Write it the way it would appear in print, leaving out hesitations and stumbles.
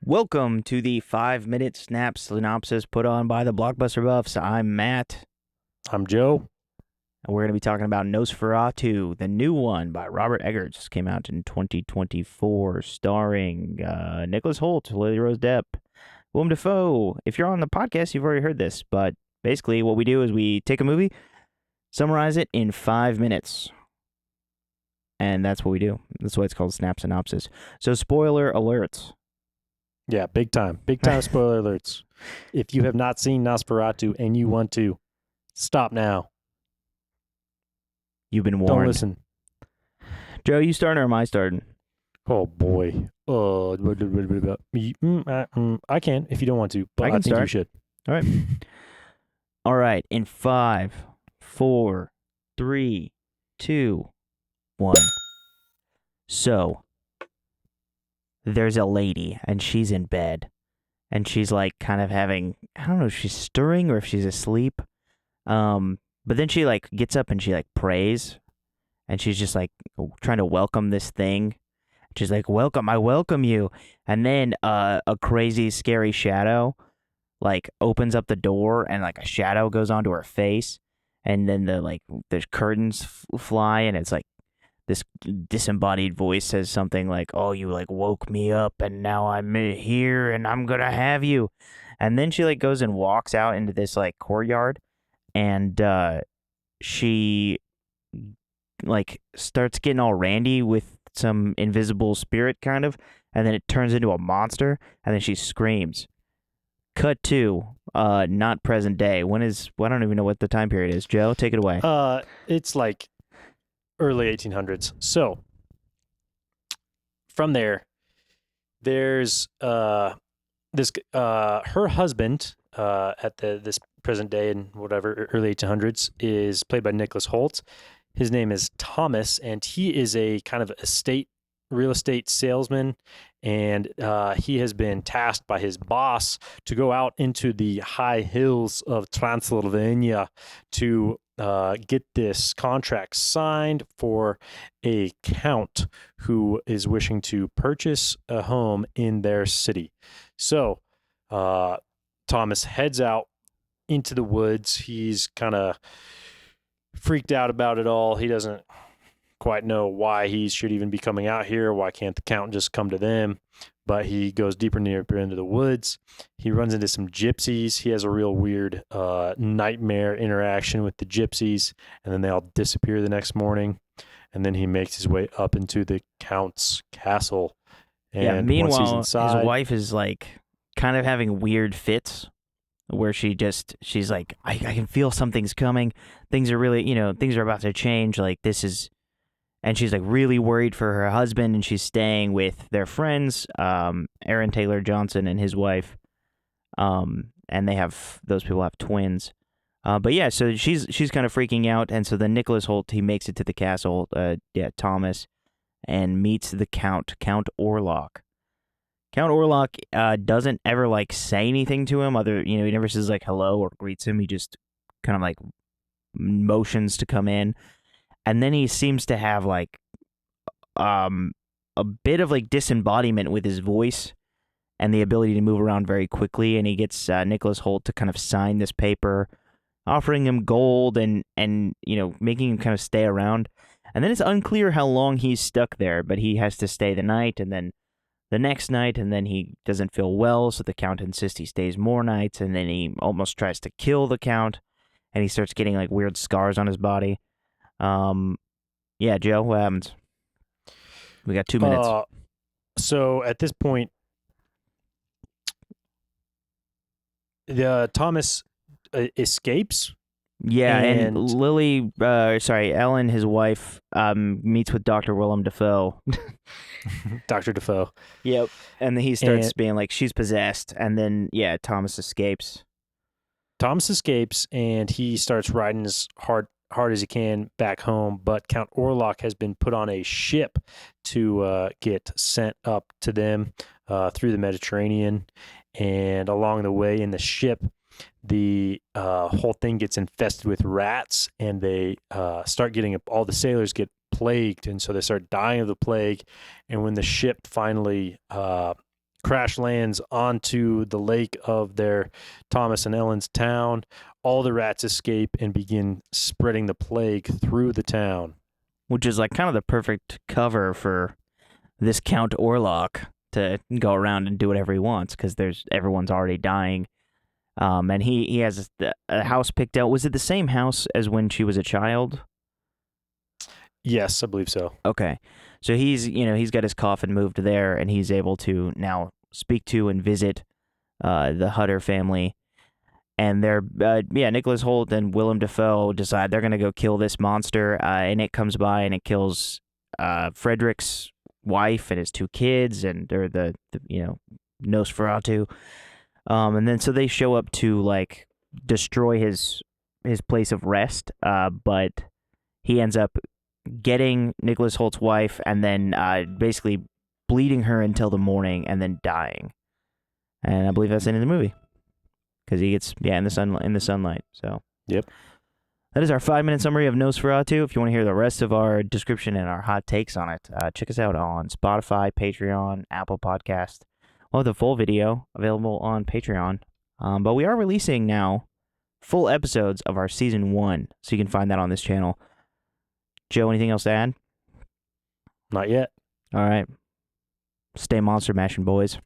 Welcome to the 5-minute snap synopsis put on by the Blockbuster Buffs. I'm Matt, I'm Joe. and we're going to be talking about Nosferatu, the new one by Robert Eggers. This came out in 2024, starring Nicholas Hoult, Lily Rose Depp, Willem Dafoe. If you're on the podcast, you've already heard this, but basically what we do is we take a movie, summarize it in 5 minutes, and that's what we do. That's why it's called snap synopsis. So spoiler alert. Yeah, big time. Big time spoiler alerts. If you have not seen Nosferatu and you want to, stop now. You've been warned. Don't listen. Joe, you starting or am I starting? Oh, boy. I can if you don't want to, but I I can think you start. should. All right. All right. In 5, 4, 3, 2, 1. So, there's a lady, and she's in bed, and she's like kind of having, I don't know if she's stirring or if she's asleep. But then she like gets up and she like prays, and she's just like trying to welcome this thing. She's like, "Welcome, I welcome you." And then a crazy, scary shadow like opens up the door, and like a shadow goes onto her face, and then the curtains fly, and it's like this disembodied voice says something like, "Oh, you like woke me up, and now I'm here, and I'm gonna have you." And then she like goes and walks out into this like courtyard, and she like starts getting all randy with some invisible spirit kind of, and then it turns into a monster, and then she screams. Cut to not present day. Well, I don't even know what the time period is. Joe, take it away. It's like early 1800s. So from there's this her husband at this present day in whatever early 1800s is played by Nicholas Hoult. His name is Thomas, and he is a kind of real estate salesman, and he has been tasked by his boss to go out into the high hills of Transylvania to get this contract signed for a count who is wishing to purchase a home in their city. So Thomas heads out into the woods. He's kind of freaked out about it all. He doesn't quite know why he should even be coming out here. Why can't the count just come to them? But he goes deeper and deeper into the woods. He runs into some gypsies. He has a real weird nightmare interaction with the gypsies, and then they all disappear the next morning. And then he makes his way up into the count's castle. And meanwhile, once he's inside, his wife is like kind of having weird fits where she's like, I can feel something's coming. Things are things are about to change. Like and she's like really worried for her husband, and she's staying with their friends, Aaron Taylor Johnson and his wife. And those people have twins. But yeah, so she's kind of freaking out, and so then Nicholas Hoult, he makes it to the castle, Thomas, and meets the Count Orlok. Count Orlok doesn't ever like say anything to him. He never says like hello or greets him. He just kind of like motions to come in, and then he seems to have like a bit of like disembodiment with his voice and the ability to move around very quickly. And he gets Nicholas Hoult to kind of sign this paper, offering him gold and making him kind of stay around. And then it's unclear how long he's stuck there, but he has to stay the night, and then the next night, and then he doesn't feel well, so the Count insists he stays more nights, and then he almost tries to kill the Count, and he starts getting like weird scars on his body. Yeah, Joe, what happens? We got 2 minutes. So at this point, Thomas escapes. Yeah, and Ellen, his wife, meets with Dr. Willem Dafoe. Dr. Dafoe. Yep. And then he starts being like, she's possessed. And then, yeah, Thomas escapes. And he starts riding as hard as he can back home. But Count Orlok has been put on a ship to get sent up to them through the Mediterranean. And along the way in the ship, the whole thing gets infested with rats, and they start all the sailors get plagued, and so they start dying of the plague. And when the ship finally crash lands onto the lake of their Thomas and Ellen's town. All the rats escape and begin spreading the plague through the town. Which is like kind of the perfect cover for this Count Orlok to go around and do whatever he wants because everyone's already dying. And he has a house picked out. Was it the same house as when she was a child? Yes, I believe so. Okay. So he's got his coffin moved there, and he's able to now speak to and visit the Hutter family. And they're, Nicholas Hoult and Willem Dafoe decide they're going to go kill this monster, and it comes by and it kills Frederick's wife and his 2 kids, and they're the Nosferatu. And then so they show up to, like, destroy his place of rest, but he ends up getting Nicholas Holt's wife and then basically bleeding her until the morning and then dying. And I believe that's the end of the movie. Because he gets, in the sunlight. So, yep. That is our 5-minute summary of Nosferatu. If you want to hear the rest of our description and our hot takes on it, check us out on Spotify, Patreon, Apple Podcast. We'll have the full video available on Patreon. But we are releasing now full episodes of our season 1, so you can find that on this channel. Joe, anything else to add? Not yet. All right. Stay monster mashing, boys.